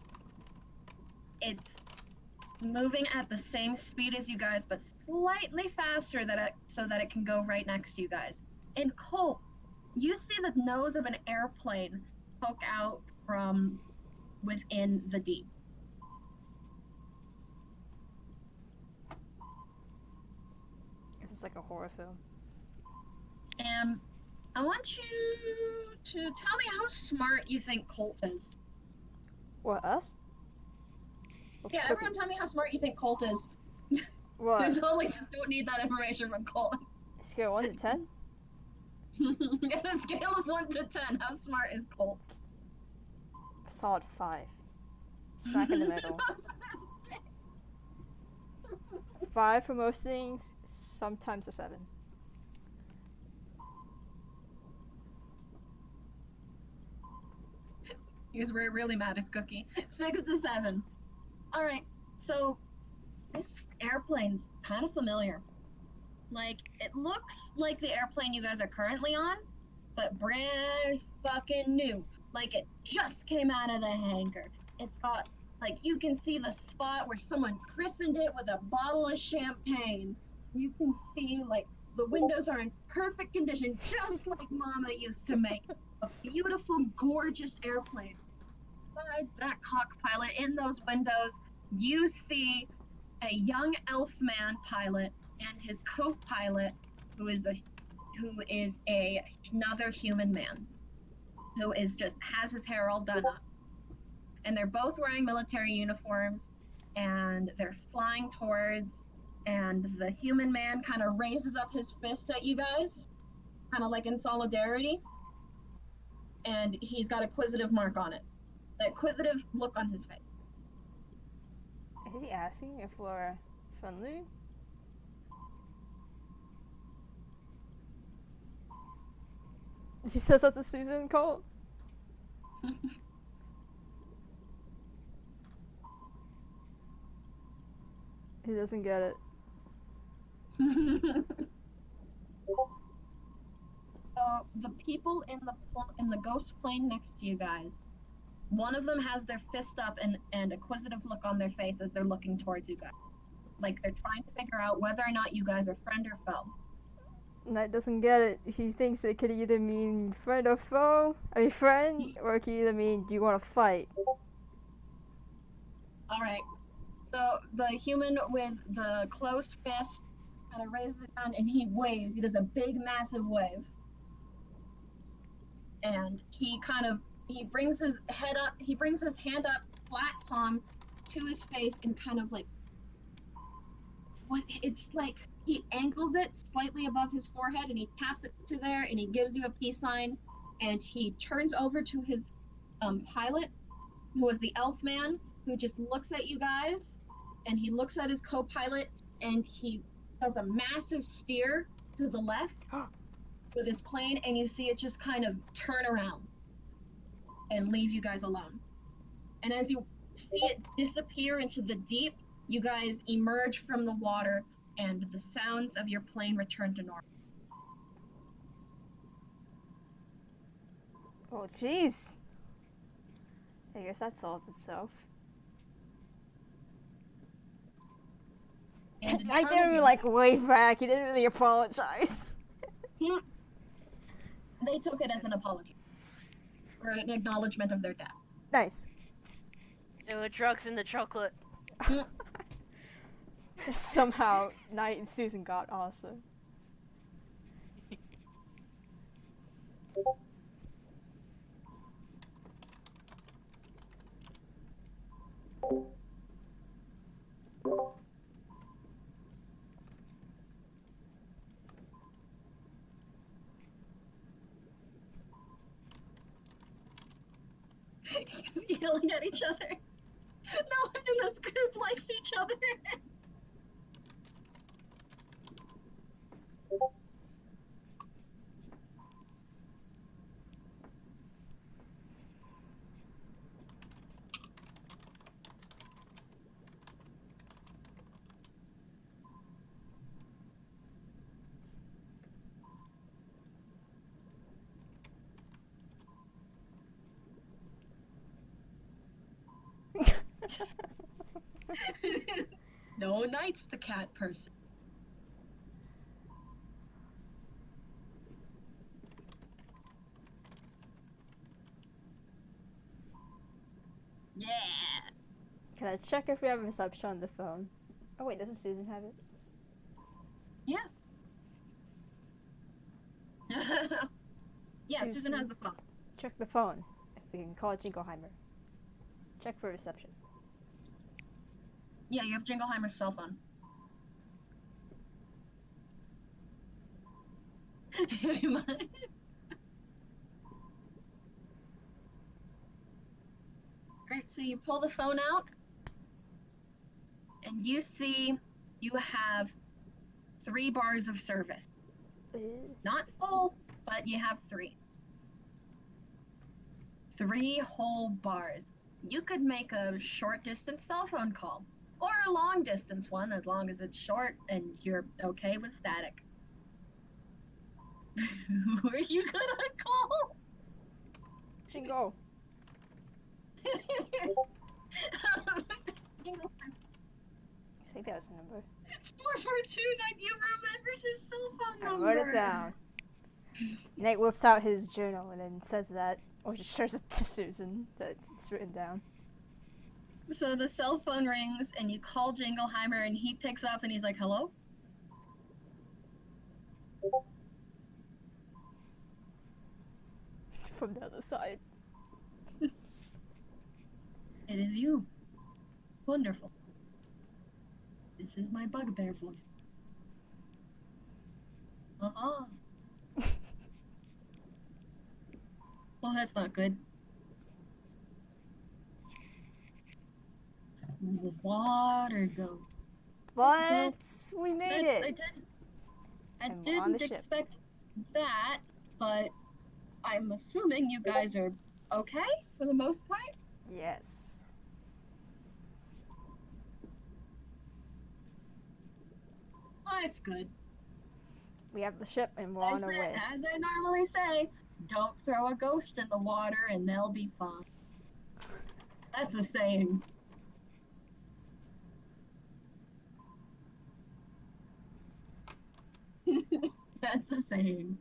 moving at the same speed as you guys, but slightly faster so that it can go right next to you guys. And Colt, you see the nose of an airplane poke out from within the deep. This is like a horror film. And I want you to tell me how smart you think Colt is. What, us? Yeah, everyone tell me how smart you think Colt is. I What? totally just don't need that information from Colt. Scale 1 to 10? At a scale of 1 to 10, how smart is Colt? Solid 5. Smack in the middle. 5 for most things, sometimes a 7. Here's where it really matters, Cookie. 6 to 7. Alright, so this airplane's kind of familiar. Like, it looks like the airplane you guys are currently on, but brand fucking new. like it just came out of the hangar. It's got, like, you can see the spot where someone christened it with a bottle of champagne. You can see, like, the windows are in perfect condition, just like Mama used to make. A beautiful, gorgeous airplane. Inside that cockpilot, in those windows, you see a young elf man pilot and his co-pilot, who is another human man, who is just has his hair all done up, and they're both wearing military uniforms, and they're flying towards, and the human man kind of raises up his fist at you guys, kind of like in solidarity, and he's got a quizzitive mark on it, that quizzitive look on his face. Is he asking if we're friendly? He says that to Susan and Colt. He doesn't get it. So the people in the ghost plane next to you guys, one of them has their fist up and a quizzitive look on their face as they're looking towards you guys, like they're trying to figure out whether or not you guys are friend or foe. Knight doesn't get it. He thinks it could either mean friend or foe. I mean friend, or it could either mean do you want to fight? All right. So the human with the closed fist kind of raises it down and he waves. He does a big, massive wave. And he brings his head up, he brings his hand up, flat palm, to his face and kind of like, it's like he angles it slightly above his forehead and he taps it to there and he gives you a peace sign, and he turns over to his pilot, who was the elf man, who just looks at you guys, and he looks at his co-pilot, and he does a massive steer to the left with his plane, and you see it just kind of turn around and leave you guys alone. And as you see it disappear into the deep, you guys emerge from the water, and the sounds of your plane return to normal. Oh jeez. I guess that solved itself. And in I front of didn't you- like wave back. He didn't really apologize. Yeah. They took it as an apology, or an acknowledgement of their death. Nice. There were drugs in the chocolate. Somehow, Knight and Susan got awesome. Yelling at each other. No one in this group likes each other. No, Knight's the cat person. Yeah. Can I check if we have reception on the phone? Oh wait, doesn't Susan have it? Yeah. Yeah, Susan. Susan has the phone. Check the phone. If we can call Jingleheimer. Check for reception. Yeah, you have Jingleheimer's cell phone. Great, so you pull the phone out, and you see you have 3 bars of service. Not full, but you have 3. 3 whole bars. You could make a short distance cell phone call, or a long distance one, as long as it's short and you're okay with static. Who are you gonna call? She can go. I think that was the number. 4429, you remembered his cell phone I number. wrote it down. Nate whips out his journal and then says that, or just shows it to Susan that it's written down. So the cell phone rings and you call Jingleheimer and he picks up and he's like, hello? From the other side. It is you. Wonderful. This is my bugbear voice. Uh-huh. Well, that's not good. The water go. But we made I it. And we're on the didn't ship. expect that, but I'm assuming you guys are okay for the most part? Yes. Oh, it's good. We have the ship and we're on our way. As I normally say, don't throw a ghost in the water and they'll be fine. That's a saying. That's a saying.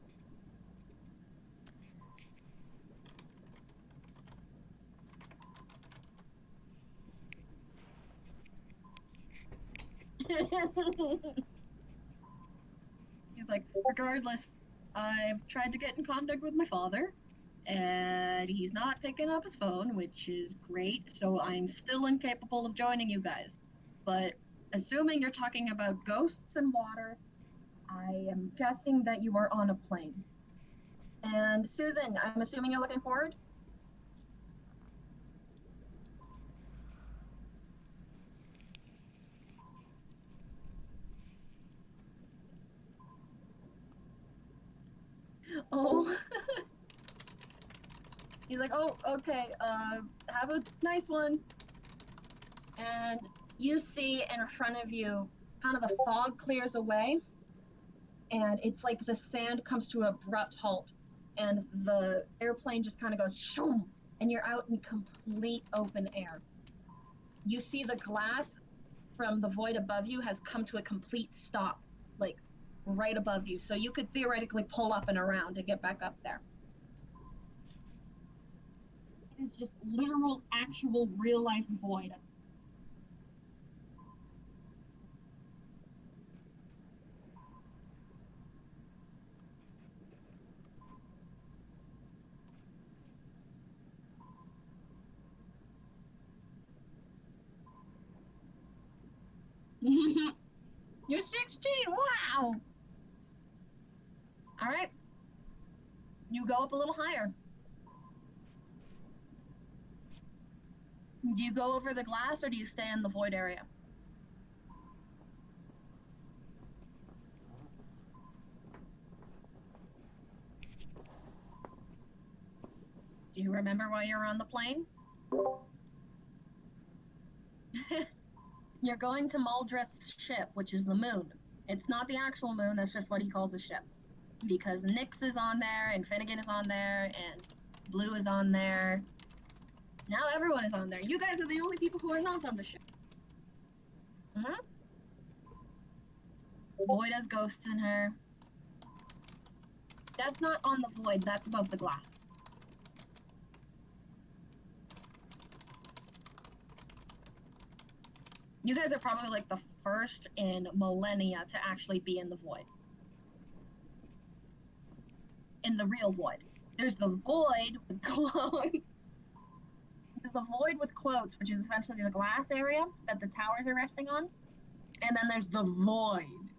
He's like, regardless, I've tried to get in contact with my father, and he's not picking up his phone, which is great, so I'm still incapable of joining you guys. But assuming you're talking about ghosts and water, I am guessing that you are on a plane. And Susan, I'm assuming you're looking forward? Oh. He's like, oh, okay, have a nice one. And you see in front of you, kind of the fog clears away, and it's like the sand comes to an abrupt halt, and the airplane just kind of goes shoom, and you're out in complete open air. You see the glass from the void above you has come to a complete stop, like right above you, so you could theoretically pull up and around to get back up there. It is just literal, actual, real-life void. You're 16, wow! All right. You go up a little higher. Do you go over the glass or do you stay in the void area? Do you remember why you're on the plane? You're going to Muldreth's ship, which is the moon. It's not the actual moon, that's just what he calls a ship. Because Nyx is on there, and Finnegan is on there, and Blue is on there. Now everyone is on there. You guys are the only people who are not on the ship. Void has ghosts in her. That's not on the void, that's above the glass. You guys are probably like the first in millennia to actually be in the void. In the real void. There's the void with quotes. There's the void with quotes, which is essentially the glass area that the towers are resting on. And then there's the void,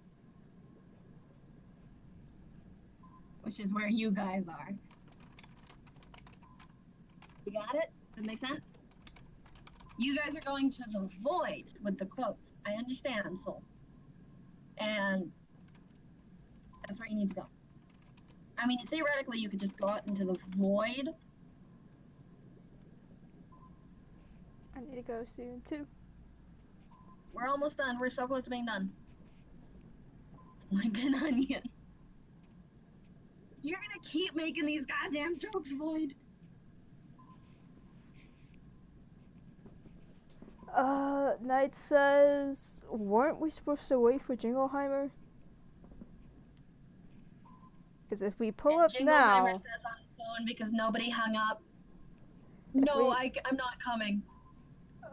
which is where you guys are. You got it? Does that make sense? You guys are going to the void with the quotes. I understand, Soul. And that's where you need to go. I mean, theoretically, you could just go out into the void. I need to go soon, too. We're almost done. We're so close to being done. Like an onion. You're gonna keep making these goddamn jokes, Void. Knight says, weren't we supposed to wait for Jingleheimer? Because if we pull up Jingleheimer now, says on his phone because nobody hung up. If No, we- I'm not coming.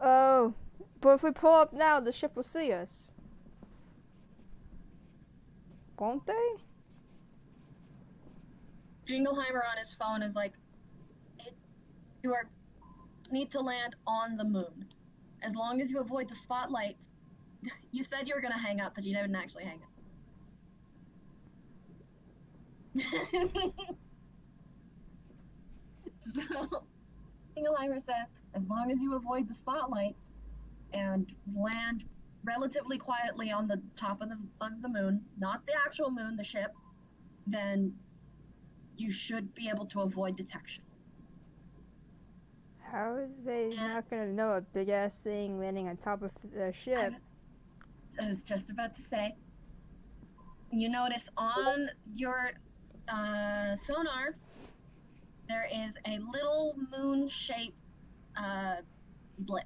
oh, but if we pull up now, the ship will see us. Won't they? Jingleheimer on his phone is like, you need to land on the moon. As long as you avoid the spotlight. You said you were gonna hang up, but you didn't actually hang up. So, Jingleheimer says, as long as you avoid the spotlight and land relatively quietly on the top of the moon, not the actual moon, the ship, then you should be able to avoid detection. How are they not gonna know a big ass thing landing on top of their ship? I was just about to say, you notice on your sonar, there is a little moon-shaped blip.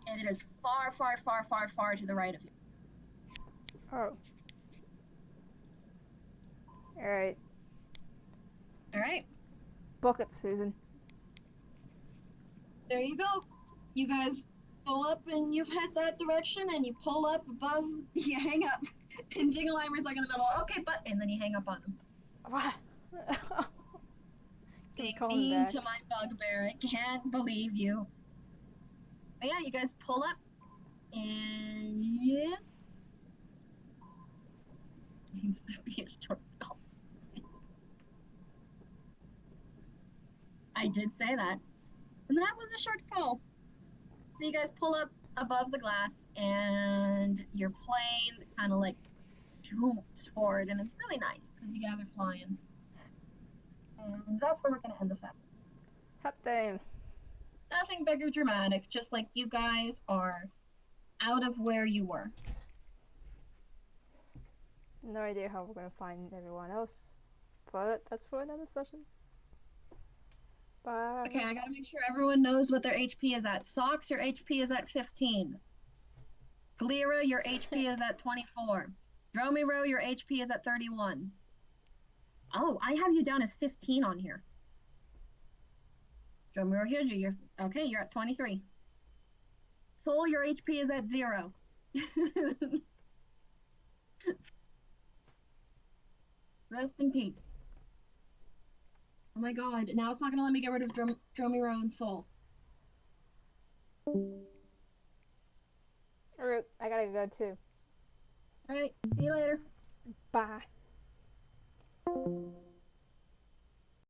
And it is far, far, far, far, far to the right of you. Oh. Alright. Alright, Book it, Susan. there you go. You guys go up and you head that direction and you pull up above, you hang up. And Jingleheimer's like in the middle, okay, but, and then you hang up on him. What? Can we Being call him mean back? to my bugbear, I can't believe you. But yeah, you guys pull up and yeah. Needs to be a short call. I did say that. And that was a short call. So you guys pull up above the glass and your plane kind of like jumps forward and it's really nice because you guys are flying. And that's where we're going to end this episode. Hot damn. Nothing big or dramatic, just like you guys are out of where you were. No idea how we're gonna find everyone else. But that's for another session. Bye. Okay, I gotta make sure everyone knows what their HP is at. Socks, your HP is at 15. Glera, your HP is at 24. Dromiro, your HP is at 31. Oh, I have you down as 15 on here. Dromiro, you're okay, you're at 23. Soul, your HP is at 0. Rest in peace. Oh my god, now it's not gonna let me get rid of Dromiro and Soul. Alright, I gotta go too. Alright, see you later. Bye.